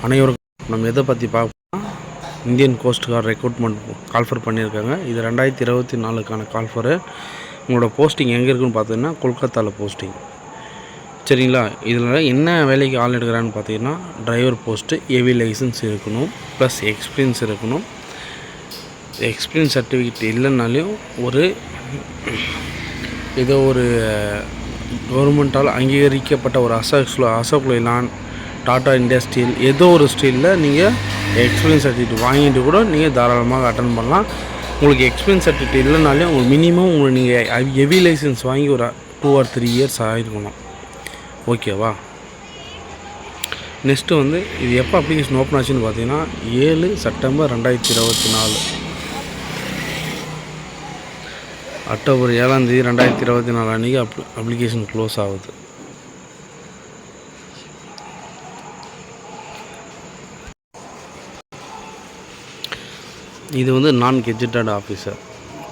அனைவருக்கும் நம்ம எதை பற்றி பார்ப்போம்னா Indian coast guard recruitment call for பண்ணியிருக்காங்க. இது 2024க்கான கால்ஃபரு. உங்களோட போஸ்டிங் எங்கே இருக்குன்னு பார்த்தீங்கன்னா கொல்கத்தாவில் போஸ்டிங். சரிங்களா? இதில் என்ன வேலைக்கு ஆள் எடுக்கிறான்னு பார்த்தீங்கன்னா டிரைவர் போஸ்ட்டு, ஏவி லைசன்ஸ் இருக்கணும், ப்ளஸ் எக்ஸ்பீரியன்ஸ் இருக்கணும். எக்ஸ்பீரியன்ஸ் சர்டிஃபிகேட் இல்லைனாலையும் ஏதோ ஒரு கவர்மெண்ட்டால் அங்கீகரிக்கப்பட்ட ஒரு அசோக் லைலாண்ட், டாடா இண்டஸ்ட்ரியல், ஏதோ ஒரு ஸ்டீலில் நீங்கள் எக்ஸ்பீரியன்ஸ் சர்டிஃபிகேட் வாங்கிட்டு கூட நீங்கள் தாராளமாக அட்டன் பண்ணலாம். உங்களுக்கு எக்ஸ்பீரியன்ஸ் சர்டிஃபிகேட் இல்லைனாலே உங்களுக்கு மினிமம் நீங்கள் ஹெவி லைசன்ஸ் வாங்கி ஒரு 2 or 3 years ஆகிருக்கணும். ஓகேவா? நெக்ஸ்ட்டு இது எப்போ அப்ளிகேஷன் ஓப்பன் ஆச்சுன்னு பார்த்தீங்கன்னா 7 September 2024, October 7 2024 அன்றைக்கி அப்ளிகேஷன் க்ளோஸ் ஆகுது. இது நான் கெஜெட்டட் ஆஃபீஸர்.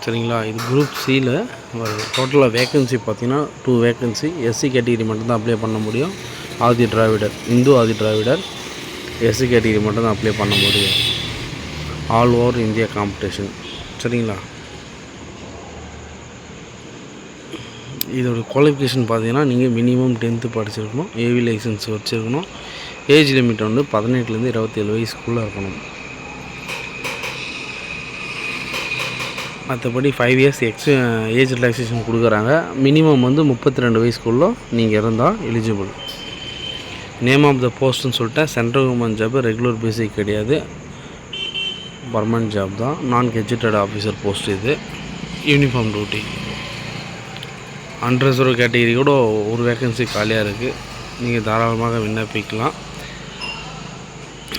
சரிங்களா? இது குரூப் சியில் வருது. டோட்டலாக வேக்கன்சி பார்த்தீங்கன்னா 2 வேக்கன்சி. எஸ்சி கேட்டகிரி மட்டும்தான் அப்ளை பண்ண முடியும். ஆதி திராவிடர், இந்து ஆதி திராவிடர் எஸ்சி கேட்டகிரி மட்டும்தான் அப்ளை பண்ண முடியும். All over India competition. சரிங்களா? இதோட குவாலிஃபிகேஷன் பார்த்தீங்கன்னா நீங்கள் மினிமம் 10th படிச்சிருக்கணும், ஏவி லைசன்ஸ் வச்சுருக்கணும். ஏஜ் லிமிட் 18லேருந்து 27 வயசுக்குள்ளே இருக்கணும். மற்றபடி 5 years ஏஜ் ரிலாக்ஸேஷன் கொடுக்குறாங்க. மினிமம் 32 வயசுக்குள்ளே நீங்கள் இருந்தால் எலிஜிபிள். நேம் ஆஃப் த போஸ்ட்டுன்னு சொல்லிட்டேன். சென்ட்ரல் கவர்மெண்ட் ஜாப், ரெகுலர் பேசிக் கிடையாது, பர்மனன்ட் ஜாப் தான். நான் கெஜெட்டட் ஆஃபீஸர் போஸ்ட். இது யூனிஃபார்ம் டியூட்டி. அன்ரிசர்வ் கேட்டகிரி கூட ஒரு வேக்கன்சி காலியாக இருக்குது. நீங்கள் தாராளமாக விண்ணப்பிக்கலாம்.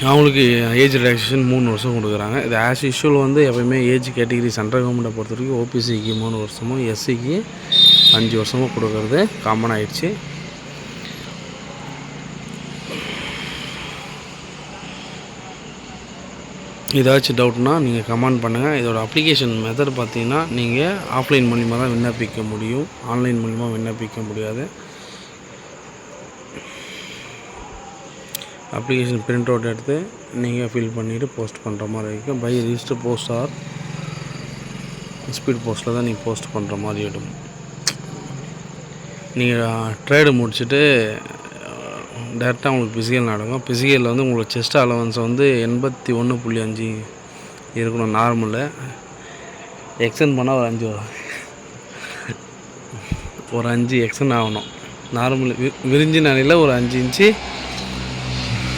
அவங்களுக்கு ஏஜ் ரிலாக்ஸேஷன் 3 வருஷம் கொடுக்குறாங்க. இது ஆஸ் யூஷுவல் எப்போயுமே ஏஜ் கேட்டகிரி சென்ட்ரல் கவர்மெண்ட்டை பொறுத்த வரைக்கும் ஓபிசிக்கு 3 வருஷமும் எஸ்சிக்கு 5 வருஷமும் கொடுக்கறது காமன் ஆகிடுச்சு. ஏதாச்சும் டவுட்னா நீங்கள் கமெண்ட் பண்ணுங்கள். இதோட அப்ளிகேஷன் மெத்தட் பார்த்தீங்கன்னா நீங்கள் ஆஃப்லைன் மூலிமா தான் விண்ணப்பிக்க முடியும், ஆன்லைன் மூலிமா விண்ணப்பிக்க முடியாது. அப்ளிகேஷன் பிரிண்ட் அவுட் எடுத்து நீங்கள் ஃபில் பண்ணிவிட்டு போஸ்ட் பண்ணுற மாதிரி இருக்கும். By register post or speed போஸ்ட்டில் தான் நீங்கள் போஸ்ட் பண்ணுற மாதிரி இருக்கும். நீங்கள் ட்ரேடு முடிச்சுட்டு டேரெக்டாக உங்களுக்கு பிசிக்கல் நடக்கும். பிசிக்கலில் உங்களுக்கு செஸ்ட் அலவன்ஸ் 81.5 இருக்கணும் நார்மலில். எக்ஸ்டெண்ட் பண்ணால் ஒரு 5 எக்ஸ்டெண்ட் ஆகணும். நார்மல் விரிஞ்சி நிலையில் ஒரு 5 inch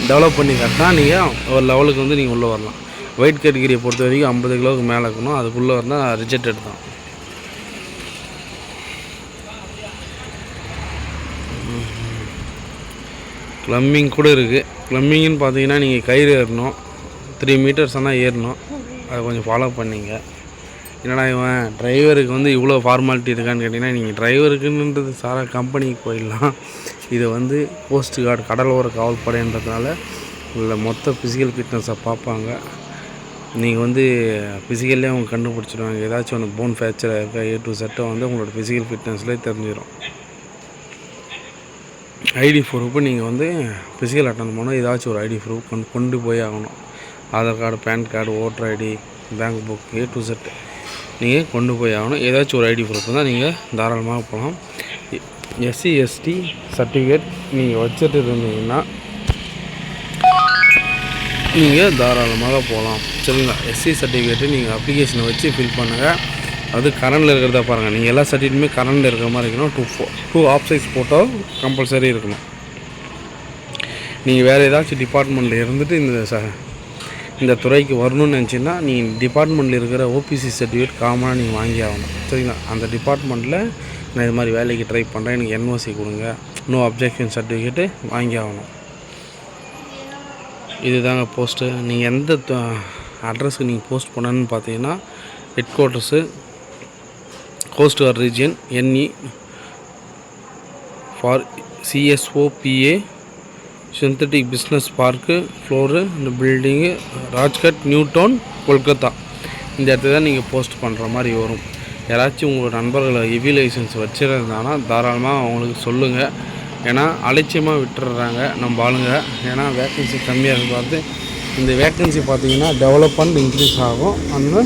டெவலப் பண்ணி காட்டினா நீங்கள் ஒரு லெவலுக்கு நீங்கள் உள்ளே வரலாம். வெயிட் கேட்டகிரியை பொறுத்த வரைக்கும் 50 கிலோவுக்கு மேலே இருக்கணும். அதுக்குள்ளே வரணும் ரிஜெக்டட் தான். க்ளம்பிங் கூட இருக்குது. க்ளம்பிங்னு பார்த்தீங்கன்னா நீங்கள் கயிறு ஏறணும், 3 meters ஆனால் ஏறணும். அதை கொஞ்சம் ஃபாலோ பண்ணிங்க. என்னடா இவன் டிரைவருக்கு இவ்வளோ ஃபார்மாலிட்டி இருக்கான்னு கேட்டிங்கன்னா, நீங்கள் டிரைவருக்குன்றது சாரா கம்பெனிக்கு போயிடலாம். இது கோஸ்ட் கார்டு கடலோர காவல்படைன்றதுனால உள்ள மொத்த ஃபிசிக்கல் ஃபிட்னஸை பார்ப்பாங்க. நீங்கள் ஃபிசிக்கல்லே அவங்க கண்டுபிடிச்சிடுவாங்க. ஏதாச்சும் போன் ஃப்ராக்சர் இருக்கா A to Z உங்களோட ஃபிசிக்கல் ஃபிட்னஸ்லேயே தெரிஞ்சிடும். ஐடி ப்ரூஃபு நீங்கள் ஃபிசிக்கல் அட்டன் பண்ணால் ஏதாச்சும் ஒரு ஐடி ப்ரூஃப் கொண்டு போய் ஆகணும். Aadhaar card, PAN card, voter ID, bank book, A to Z நீங்கள் கொண்டு போய் ஆகணும். ஏதாச்சும் ஒரு ஐடி ப்ரூஃப் தான் நீங்கள் தாராளமாக போகலாம். எஸ்சி எஸ்டி சர்டிஃபிகேட் நீங்கள் வச்சுட்டு இருந்தீங்கன்னா நீங்கள் தாராளமாக போகலாம். சரிங்களா? எஸ்சி சர்டிஃபிகேட்டு நீங்கள் அப்ளிகேஷனை வச்சு ஃபில் பண்ணுங்கள். அது கரண்டில் இருக்கிறதா பாருங்கள். நீங்கள் எல்லா சர்டிஃபிகேட்டுமே கரண்டில் இருக்கிற மாதிரி இருக்கணும். 2 ஆஃப் சைஸ் ஃபோட்டோ கம்பல்சரி இருக்கணும். நீங்கள் வேறு ஏதாச்சும் டிபார்ட்மெண்ட்டில் இருந்துட்டு இந்த துறைக்கு வரணும்னு நினச்சிங்கன்னா நீங்கள் டிபார்ட்மெண்ட்டில் இருக்கிற ஓபிசி சர்டிஃபிகேட் காமனாக நீங்கள் வாங்கி ஆகணும். சரிங்களா? அந்த டிபார்ட்மெண்ட்டில் நான் இது மாதிரி வேலைக்கு ட்ரை பண்ணுறேன், எனக்கு என்ஓசி கொடுங்க, நோ அப்ஜெக்ஷன் சர்டிஃபிகேட்டு வாங்கி ஆகணும். இது தாங்க போஸ்ட்டு. நீங்கள் எந்த அட்ரஸுக்கு நீங்கள் போஸ்ட் பண்ணணுன்னு பார்த்தீங்கன்னா headquarters coast guard region NE for CSOPA synthetic business park floor இந்த building Rajarhat new town Kolkata. இந்த இடத்துல தான் நீங்கள் போஸ்ட் பண்ணுற மாதிரி வரும். யாராச்சும் உங்களோட நண்பர்களை ஹெவி லைசன்ஸ் வச்சுருந்தாங்கன்னா தாராளமாக அவங்களுக்கு சொல்லுங்கள். ஏன்னா அலட்சியமாக விட்டுறாங்க நம்ம ஆளுங்க. ஏன்னா வேக்கன்சி கம்மியாக இருக்கு பார்த்து இந்த வேக்கன்சி பார்த்திங்கன்னா டெவலப்மெண்ட் இன்க்ரீஸ் ஆகும் அண்ட்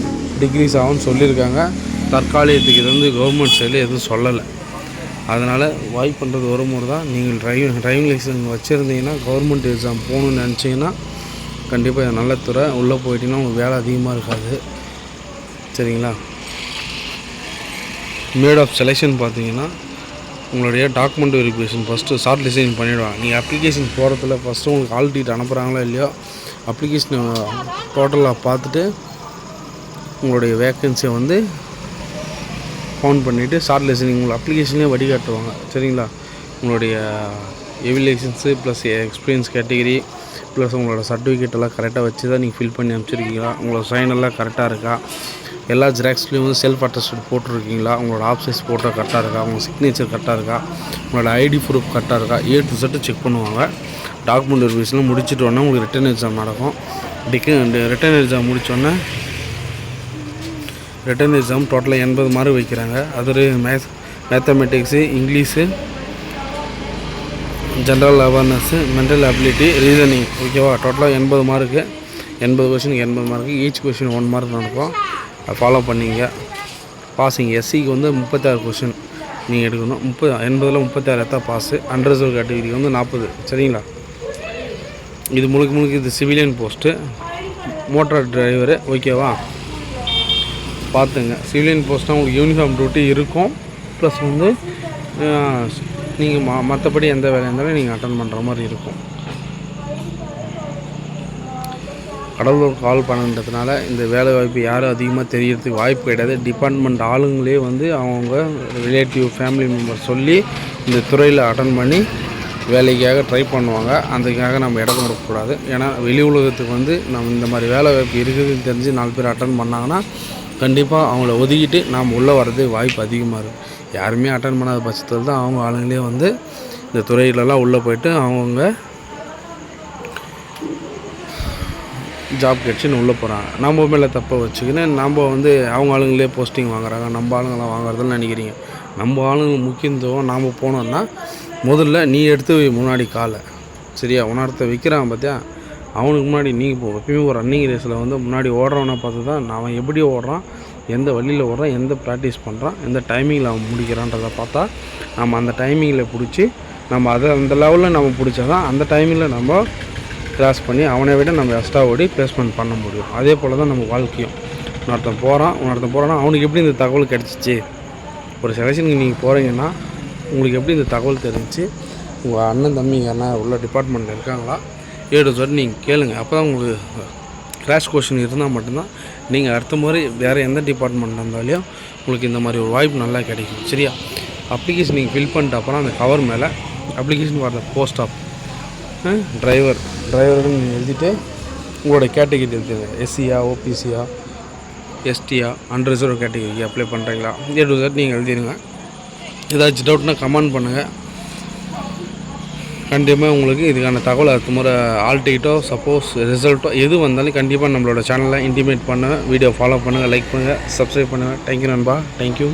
டிக்ரீஸ் ஆகும்னு சொல்லியிருக்காங்க. தற்காலிகத்துக்கு இது வந்து கவர்மெண்ட் சைடில் எதுவும் சொல்லலை. அதனால் வாய்ப்பு பண்ணுறது ஒரு முறை தான். நீங்கள் டிரைவிங் லைசன்ஸ் வச்சுருந்தீங்கன்னா கவர்மெண்ட் எக்ஸாம் போகணுன்னு நினச்சிங்கன்னா கண்டிப்பாக இது நல்ல துறை. உள்ளே போயிட்டீங்கன்னா உங்களுக்கு வேலை அதிகமாக இருக்காது. சரிங்களா? மேட் ஆஃப் செலெக்ஷன் பார்த்தீங்கன்னா உங்களுடைய document verification first short listing பண்ணிவிடுவாங்க. நீங்கள் அப்ளிகேஷன் போகிறதுல ஃபஸ்ட்டு உங்களுக்கு கால் டீட் அனுப்புகிறாங்களோ இல்லையோ அப்ளிகேஷனை டோட்டலாக பார்த்துட்டு உங்களுடைய வேக்கன்சியை வந்து கவுண்ட் பண்ணிவிட்டு ஷார்ட் லிஸ்டிங் உங்களை அப்ளிகேஷன்லேயே வடிகாட்டுவாங்க. சரிங்களா? உங்களுடைய heavy licence plus experience category plus உங்களோட சர்டிஃபிகேட் எல்லாம் கரெக்டாக வச்சு தான் நீங்கள் ஃபில் பண்ணி அனுப்பிச்சிருக்கீங்களா, உங்களோட சைன் எல்லாம் கரெக்டாக இருக்கா, எல்லா ஜெராக்ஸ்லேயும் வந்து செல்ஃப் அட்டஸ்டட் போட்டிருக்கீங்களா, உங்களோட ஆஃப் சைஸ் ஃபோட்டோ கரெக்டாக இருக்கா, உங்கள் சிக்னேச்சர் கரெக்டாக இருக்கா, உங்களோட ஐடி ப்ரூஃப் கரெக்டாக இருக்கா, A to Z செக் பண்ணுவாங்க. டாக்குமெண்ட் வெரிஃபிகேஷன்லாம் முடிச்சுட்டு உடனே உங்களுக்கு ரிட்டன் எக்ஸாம் நடக்கும். ரிட்டன் எக்ஸாம் முடித்தோடனே ரிட்டன் எக்ஸாம் டோட்டலாக 80 மார்க் வைக்கிறாங்க. அது mathematics, English, general awareness, mental ability, reasoning. ஓகேவா? டோட்டலாக 80 மார்க்கு. 80 கொஷினுக்கு 80 மார்க்கு. ஈச் கொஷின் 1 மார்க் நடக்கும். அதை ஃபாலோ பண்ணிங்க. பாஸிங் எஸ்சிக்கு வந்து 36 கொஷின் நீங்கள் எடுக்கணும். 80ல் 36 எடுத்தா பாஸு. அன்ரிசர்வ் கேட்டகிரிக்கு வந்து 40. சரிங்களா? இது முழுக்க இது சிவிலியன் போஸ்ட்டு, மோட்டார் டிரைவரு. ஓகேவா? பார்த்துங்க. சிவிலியன் போஸ்ட்னால் உங்களுக்கு யூனிஃபார்ம் டியூட்டி இருக்கும். ப்ளஸ் வந்து நீங்கள் மற்றபடி எந்த வேலையாக இருந்தாலும் நீங்கள் அட்டன் பண்ணுற மாதிரி இருக்கும். கடவுளூர் கால் பண்ணுறதுனால இந்த வேலை வாய்ப்பு யாரும் அதிகமாக தெரியறதுக்கு வாய்ப்பு கிடையாது. டிபார்ட்மெண்ட் ஆளுங்களே வந்து அவங்க ரிலேட்டிவ் ஃபேமிலி மெம்பர் சொல்லி இந்த துறையில் அட்டன் பண்ணி வேலைக்காக ட்ரை பண்ணுவாங்க. அதுக்காக நம்ம இடம் கொடுக்கக்கூடாது. ஏன்னா வெளி உலகத்துக்கு வந்து நம்ம இந்த மாதிரி வேலை வாய்ப்பு இருக்குதுன்னு தெரிஞ்சு 4 பேர் அட்டன் பண்ணாங்கன்னா கண்டிப்பாக அவங்கள ஒதுக்கிட்டு நாம் உள்ளே வர்றது வாய்ப்பு அதிகமாக இருக்குது. யாருமே அட்டன் பண்ணாத பட்சத்தில் தான் அவங்க ஆளுங்களே வந்து இந்த துறையிலலாம் உள்ளே போய்ட்டு அவங்கவுங்க ஜாப் கிடச்சின்னு உள்ளே போகிறாங்க. நம்ம மேலே தப்பை வச்சுக்கின்னு நம்ம வந்து அவங்க ஆளுங்களே போஸ்டிங் வாங்குறாங்க, நம்ம ஆளுங்களாம் வாங்குறதுன்னு நினைக்கிறீங்க. நம்ம ஆளுங்க முக்கியத்துவம் நாம் போனோன்னா முதல்ல நீ எடுத்து முன்னாடி காலை. சரியா? உணர்த்த வைக்கிறான் பார்த்தியா, அவனுக்கு முன்னாடி நீங்கள் போ. எப்பயுமே ஒரு ரன்னிங் ரேஸில் வந்து முன்னாடி ஓடுறவனை பார்த்து தான் அவன் எப்படி ஓடுறான், எந்த வழியில் ஓடுறான், எந்த ப்ராக்டிஸ் பண்ணுறான், எந்த டைமிங்கில் அவன் முடிக்கிறான்றதை பார்த்தா நம்ம அந்த டைமிங்கில் பிடிச்சி நம்ம அதை அந்த லெவலில் நம்ம பிடிச்சா தான் அந்த டைமிங்கில் நம்ம கிராஸ் பண்ணி அவனை விட நம்ம எக்ஸ்ட்ரா ஓடி ப்ளேஸ்மெண்ட் பண்ண முடியும். அதே போல் தான் நம்ம வாழ்க்கையும். இன்னொருத்தன் போகிறான்னா அவனுக்கு எப்படி இந்த தகவல் கிடச்சிச்சு. ஒரு செலெக்ஷனுக்கு நீங்கள் போகிறீங்கன்னா உங்களுக்கு எப்படி இந்த தகவல் தெரிஞ்சிச்சு, உங்கள் அண்ணன் தம்பிங்க அண்ணன் உள்ள டிபார்ட்மெண்ட்டில் இருக்காங்களா, A to Z நீங்கள் கேளுங்க. அப்போ தான் உங்களுக்கு கிராஷ் கொஷின் இருந்தால் மட்டும்தான் நீங்கள் அடுத்த முறை வேறு எந்த டிபார்ட்மெண்ட்டில் இருந்தாலையும் உங்களுக்கு இந்த மாதிரி ஒரு வாய்ப்பு நல்லா கிடைக்கும். சரியா? அப்ளிகேஷன் நீங்கள் ஃபில் பண்ணிட்டு அப்புறம் அந்த கவர் மேலே அப்ளிகேஷன் வர போஸ்ட் ஆஃப் டிரைவர்னு நீங்கள் எழுதிட்டு உங்களோட கேட்டகிரி எழுதுங்க. எஸ்சியா, ஓபிசியா, எஸ்டியா, அன்ரிசர்வ் கேட்டகிரிக்கு அப்ளை பண்ணுறீங்களா, A to Z நீங்கள் எழுதிடுங்க. ஏதாச்சும் டவுட்னா கமெண்ட் பண்ணுங்கள். கண்டிப்பாக உங்களுக்கு இதுக்கான தகவல் அடுத்த முறை ஆல் டிக்கெட்டோ சப்போஸ் ரிசல்ட்டோ எது வந்தாலும் கண்டிப்பாக நம்மளோட சேனலில் இன்டிமேட் பண்ணுங்கள். வீடியோ ஃபாலோ பண்ணுங்கள், லைக் பண்ணுங்கள், சப்ஸ்கிரைப் பண்ணுங்கள். தேங்க்யூ நண்பா. தேங்க்யூ.